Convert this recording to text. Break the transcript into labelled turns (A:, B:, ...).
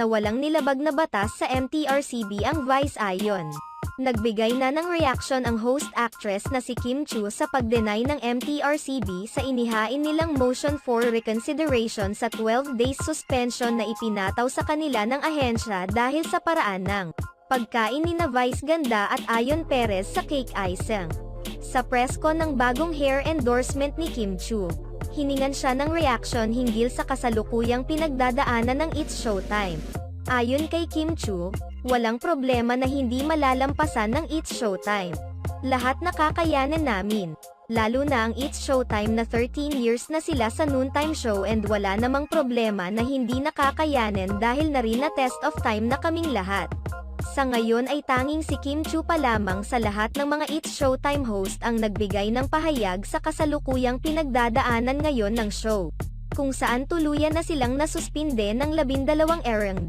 A: na walang nilabag na batas sa MTRCB ang Vice ayon. Nagbigay na ng reaction ang host-actress na si Kim Chiu sa pag-deny ng MTRCB sa inihain nilang motion for reconsideration sa 12 days suspension na ipinataw sa kanila ng ahensya dahil sa paraan ng pagkain ni na Vice Ganda at Ayon Perez sa cake icing. Sa press con ng bagong hair endorsement ni Kim Chiu, hiningan siya ng reaction hinggil sa kasalukuyang pinagdadaanan ng It's Showtime. Ayon kay Kim Chiu, walang problema na hindi malalampasan ng It's Showtime. Lahat nakakayanan namin. Lalo na ang It's Showtime na 13 years na sila sa noontime show and wala namang problema na hindi nakakayanan dahil na rin na test of time na kaming lahat. Sa ngayon ay tanging si Kim Chiu pa lamang sa lahat ng mga It's Showtime host ang nagbigay ng pahayag sa kasalukuyang pinagdadaanan ngayon ng show, kung saan tuluyan na silang nasuspinde ng 12 erang